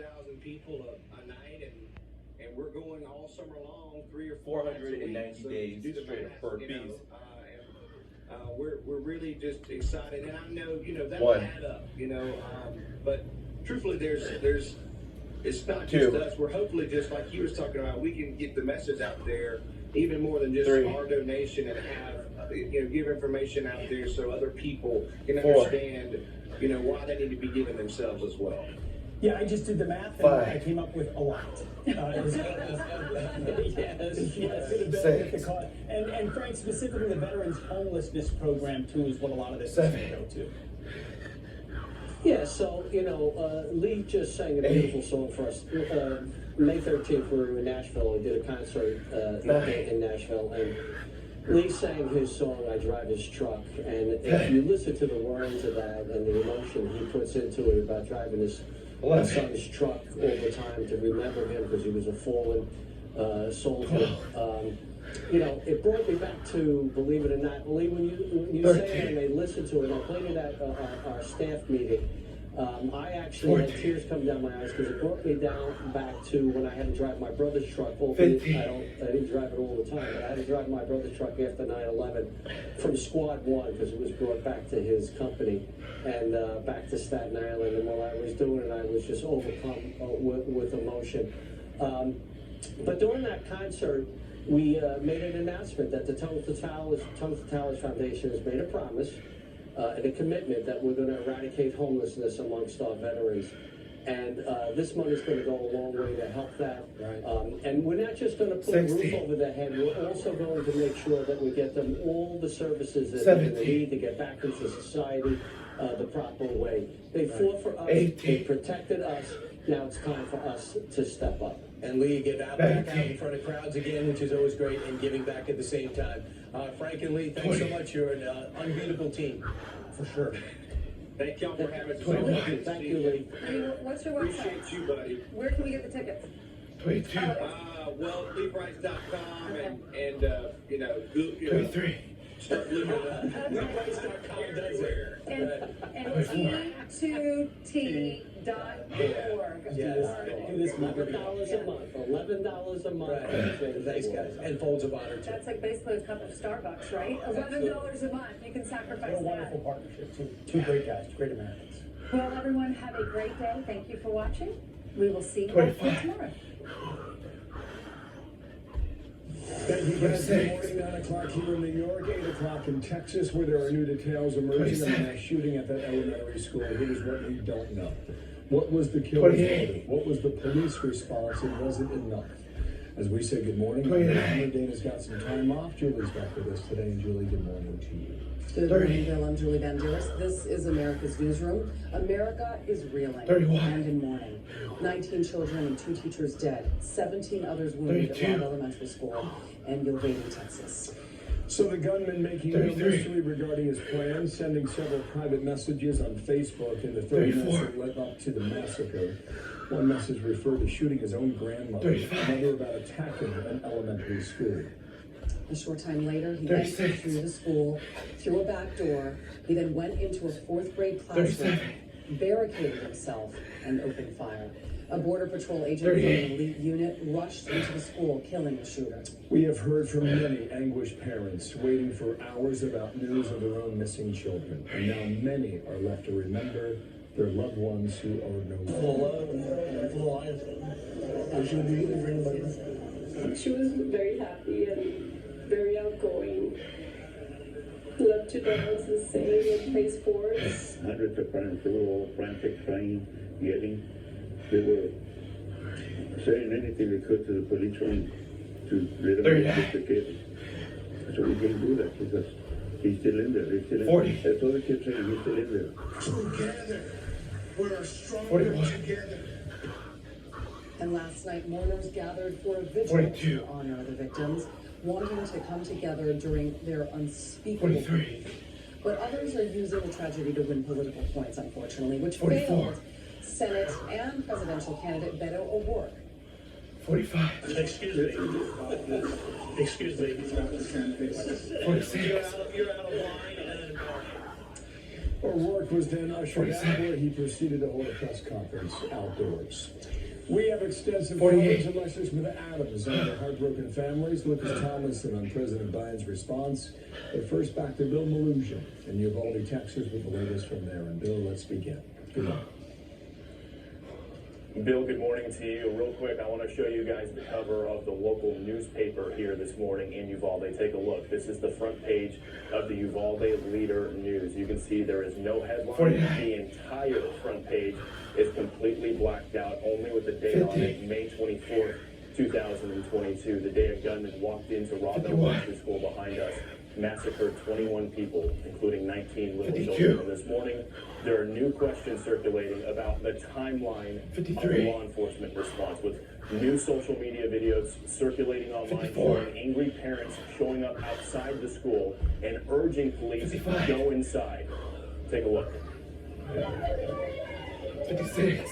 2,000 people a night, and we're going all summer long, 3 or 4 490 days straight of burpees. We're really just excited, and I know that'll add up, but truthfully, there's it's not just us. We're hopefully, just like you was talking about, we can get the message out there even more than just our donation, and have give information out there so other people can understand why they need to be giving themselves as well. Yeah, I just did the math and I came up with a lot. Yes. And Frank, specifically the Veterans Homelessness Program too is what a lot of this is going to go to. Yeah, so, Lee just sang a beautiful song for us. May 13th, we were in Nashville. We did a concert in Nashville, and Lee sang his song, I Drive His Truck. And if you listen to the words of that and the emotion he puts into it about driving his son's truck all the time to remember him because he was a fallen soldier. It brought me back to, believe it or not, Lee, when you say it and they listen to it, I played it at our staff meeting. I actually had tears come down my eyes because it brought me back to when I had to drive my brother's truck. I didn't drive it all the time, but I had to drive my brother's truck after 9/11 from Squad 1 because it was brought back to his company and back to Staten Island. And while I was doing it, I was just overcome with emotion. But during that concert, we made an announcement that the Tongue to Towers Foundation has made a promise and a commitment that we're going to eradicate homelessness amongst our veterans. And this money is going to go a long way to help that. Right. And we're not just going to put a roof over their head, we're also going to make sure that we get them all the services that they need to get back into society the proper way. They fought for us, they protected us, now it's time for us to step up. And Lee, get back out in front of crowds again, which is always great, and giving back at the same time. Frank and Lee, thanks so much. You're an unbeatable team, for sure. Thank y'all for having us. Thank you, Lee. What's your website? Appreciate you, buddy. Where can we get the tickets? 22. Well, LeeBryce.com and Google. 23. Start looking it up. LeeBryce.com does it. And T2T.org. Yes. Do this $11 a month. $11 a month. Right. Thanks, guys. And folds of honor, too. That's like basically a cup of Starbucks, right? $11 a month. You can sacrifice What a wonderful partnership, too. Two great guys, great Americans. Well, everyone, have a great day. Thank you for watching. We will see you tomorrow. Thank you, guys. Good morning, 9 o'clock here in New York, 8 o'clock in Texas, where there are new details emerging on that shooting at that elementary school. Here's what we don't know. What was the killer's motive? What was the police response, and was it enough? As we say good morning, Dana's got some time off. Julie's back with us today, and Julie, good morning to you. Good morning, Bill. I'm Julie Banderas. This is America's Newsroom. America is reeling and in mourning. 19 children and 2 teachers dead. 17 others wounded at Robb Elementary School in Uvalde, Texas. So the gunman making no mystery regarding his plan, sending several private messages on Facebook in the 30 minutes that led up to the massacre. One message referred to shooting his own grandmother, another about attacking an elementary school. A short time later, he entered through the school, through a back door. He then went into a 4th grade classroom, barricaded himself, and opened fire. A Border Patrol agent from an elite unit rushed into the school, killing the shooter. We have heard from many anguished parents waiting for hours about news of their own missing children. And now many are left to remember their loved ones who are no longer. She was very happy and very outgoing. Loved to dance and sing and play sports. Hundreds of parents, they were all frantic, crying, yelling. They were saying anything they could to the police to let them get the kid. So we can't do that because he's still in there. He's still in there. That's all they kept saying. He's still in there. Together, we're stronger together. And last night, mourners gathered for a vigil to honor the victims, wanting to come together during their unspeakable grief. But others are using the tragedy to win political points, unfortunately, which failed Senate and presidential candidate Beto O'Rourke. 45. Excuse me. Excuse me. 46. You're out of line. O'Rourke was then ushered out where he proceeded to hold a press conference outdoors. We have extensive 48. coverage of Alexis with Adams on the heartbroken families. Lucas Tomlinson on President Biden's response. But first, back to Bill Malusia in Uvalde, Texas, with the latest from there. And Bill, let's begin. Good morning. Bill, good morning to you. Real quick, I want to show you guys the cover of the local newspaper here this morning in Uvalde. Take a look. This is the front page of the Uvalde Leader News. You can see there is no headline. 49. The entire front page is completely blacked out, only with the date on it, May 24th, 2022, the day a gunman walked into Robb Elementary School behind us, massacred 21 people, including 19 little 52. children. And this morning, there are new questions circulating about the timeline 53. of the law enforcement response, with new social media videos circulating online 54. showing angry parents showing up outside the school and urging police 55. to go inside. Take a look. 56.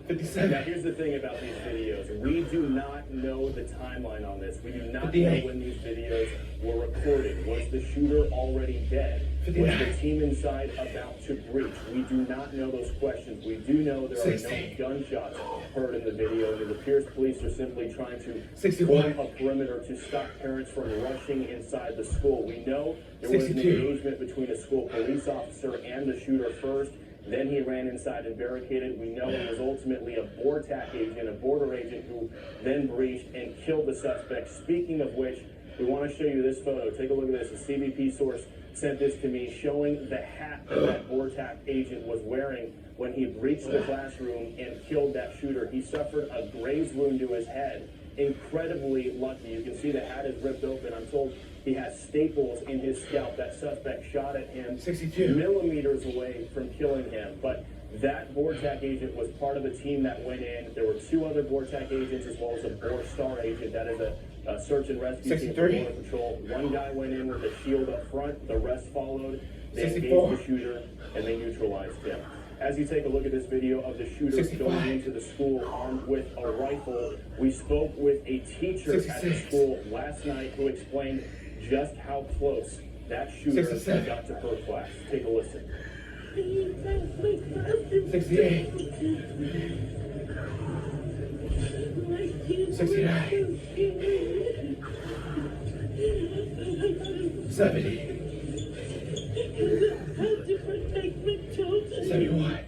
57. Now, here's the thing about these videos. We do not know the timeline on this. We do not 58. know when these videos were recorded. Was the shooter already dead? 59. Was the team inside about to breach? We do not know those questions. We do know there are 60. no gunshots heard in the video. It appears police are simply trying to 61. form a perimeter to stop parents from rushing inside the school. We know there was an 62. engagement between a school police officer and the shooter first. Then he ran inside and barricaded. We know it was ultimately a BORTAC agent, a border agent, who then breached and killed the suspect. Speaking of which, we want to show you this photo. Take a look at this. A CBP source sent this to me, showing the hat that BORTAC agent was wearing when he breached the classroom and killed that shooter. He suffered a graze wound to his head. Incredibly lucky. You can see the hat is ripped open. I'm told he has staples in his scalp. That suspect shot at him 62. millimeters away from killing him. But that BORTAC agent was part of the team that went in. There were 2 other BORTAC agents as well as a BOR-STAR agent. That is a search and rescue team for 63. Border Patrol. One guy went in with a shield up front. The rest followed. They 64. engaged the shooter and they neutralized him. As you take a look at this video of the shooter 65. going into the school armed with a rifle, we spoke with a teacher at the 66. school last night who explained just how close that shooter 67. got to her class. Take a listen. 68. 69. 70. 71.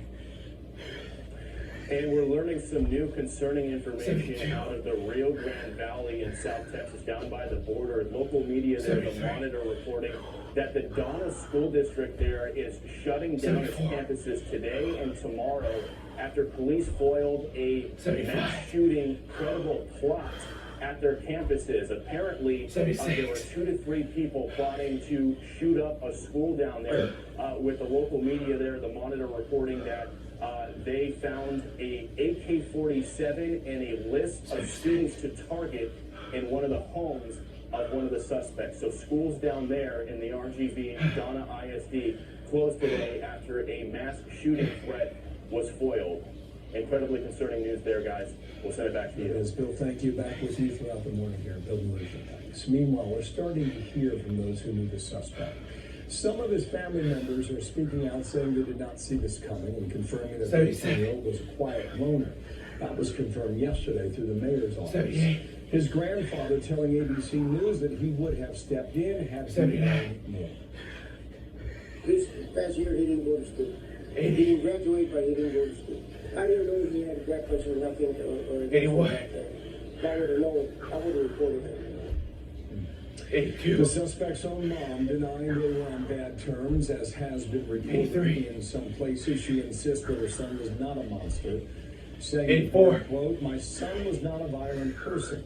And we're learning some new concerning information 72. out of the Rio Grande Valley in South Texas, down by the border. Local media there, the 73. Monitor, reporting that the Donna School District there is shutting down its 74. campuses today and tomorrow after police foiled a 75. mass shooting credible plot at their campuses. Apparently, there were 76. 2 to 3 people plotting to shoot up a school down there. With the local media there, the Monitor reporting that they found a AK-47 and a list of students to target in one of the homes of one of the suspects. So schools down there in the RGV Donna ISD closed today after a mass shooting threat was foiled. Incredibly concerning news there, guys. We'll send it back to you. Yes, Bill, thank you. Back with you throughout the morning here. Bill Malusia. Thanks. Meanwhile, we're starting to hear from those who knew the suspect. Some of his family members are speaking out saying they did not see this coming and confirming that the 18-year-old was a quiet loner. That was confirmed yesterday through the mayor's office. 78. His grandfather telling ABC News that he would have stepped in had he known more. This past year he didn't go to school. 80. He didn't graduate, but he didn't go to school. I didn't know he had breakfast or nothing or 81. If I would have known, I would have reported him. 82. The suspect's own mom denying they were on bad terms, as has been reported 83. in some places. She insists that her son was not a monster, saying, 84. quote, "My son was not a violent person.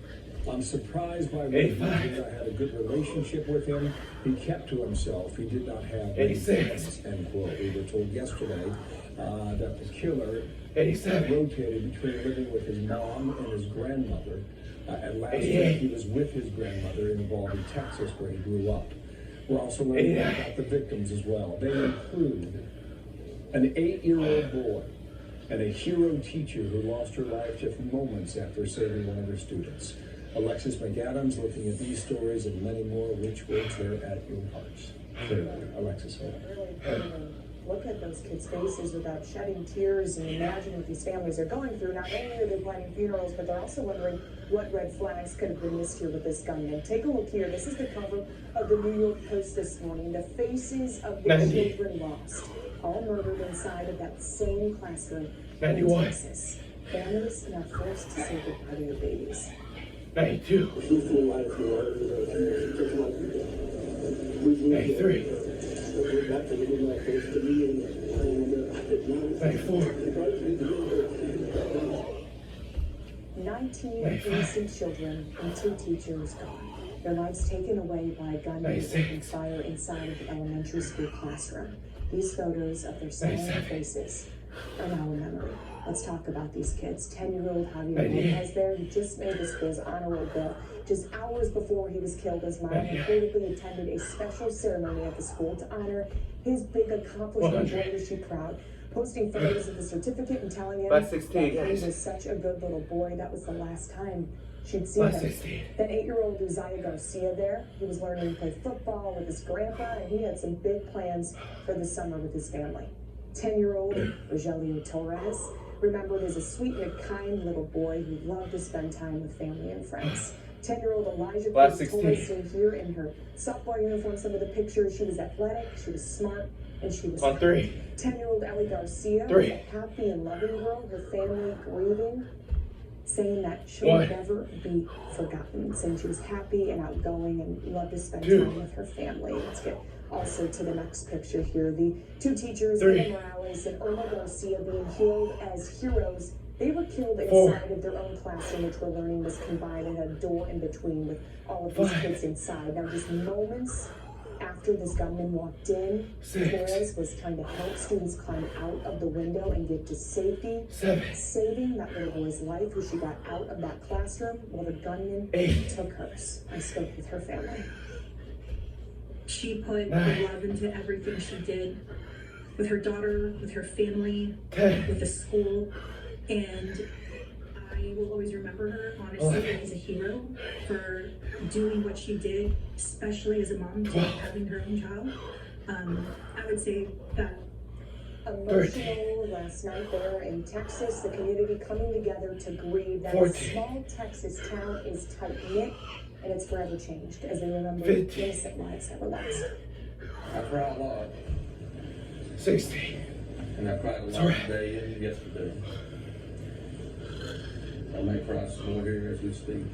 I'm surprised by what he 85. did. I had a good relationship with him. He kept to himself. He did not have any 86. friends," end quote. We were told yesterday that the killer 87. rotated between living with his mom and his grandmother. And last 88. week he was with his grandmother in Uvalde, Texas, where he grew up. We're also learning 89. about the victims as well. They include an 8-year-old boy and a hero teacher who lost her life just moments after saving one of her students. Alexis McAdams looking at these stories and many more rich words there at your hearts. Clearly, Alexis. look at those kids' faces without shedding tears and imagine what these families are going through. Not only are they planning funerals, but they're also wondering what red flags could have been missed here with this gunman. Take a look here. This is the cover of the New York Post this morning. The faces of the children lost, all murdered inside of that same classroom in Texas. Families now forced to say goodbye to their babies. 92. 93. 94. 19 innocent children and 2 teachers gone. Their lives taken away by a gunman opening fire inside of the elementary school classroom. These photos of their smiling faces are now a memory. Let's talk about these kids. 10-year-old Javier Lopez there, he just made his school's honor roll bill. Just hours before he was killed, his mom reportedly attended a special ceremony at the school to honor his big accomplishment. Boy, was she proud. Posting photos of the certificate and telling him that he was such a good little boy. That was the last time she'd seen him. Then 8-year-old Uzziah Garcia there, he was learning to play football with his grandpa, and he had some big plans for the summer with his family. 10-year-old Rogelio Torres, remembered as a sweet and kind little boy who loved to spend time with family and friends. 10-year-old Elijah Torres seen here in her softball uniform. Some of the pictures, she was athletic, she was smart, and she was 10-year-old Ellie Garcia, was a happy and loving girl, her family grieving, saying that she'll never be forgotten, saying she was happy and outgoing and loved to spend time with her family. Let's get also to the next picture here. The 2 teachers, Eva Morales and Irma Garcia, being hailed as heroes. They were killed inside of their own classroom, which we're learning was combined and had a door in between with all of these kids inside. Now, just moments after this gunman walked in, Torres was trying to help students climb out of the window and get to safety, saving that little boy's life, who she got out of that classroom while the gunman took hers. I spoke with her family. She put love into everything she did, with her daughter, with her family, with the school, and I will always remember her, honestly, as a hero for doing what she did, especially as a mom to having her own child. I would say that. Emotional last night there in Texas, the community coming together to grieve. That small Texas town is tight-knit, and it's forever changed as they remember innocent lives that were lost. I cried a lot. 60. And I cried a lot today and yesterday. I may cry some more here as we speak.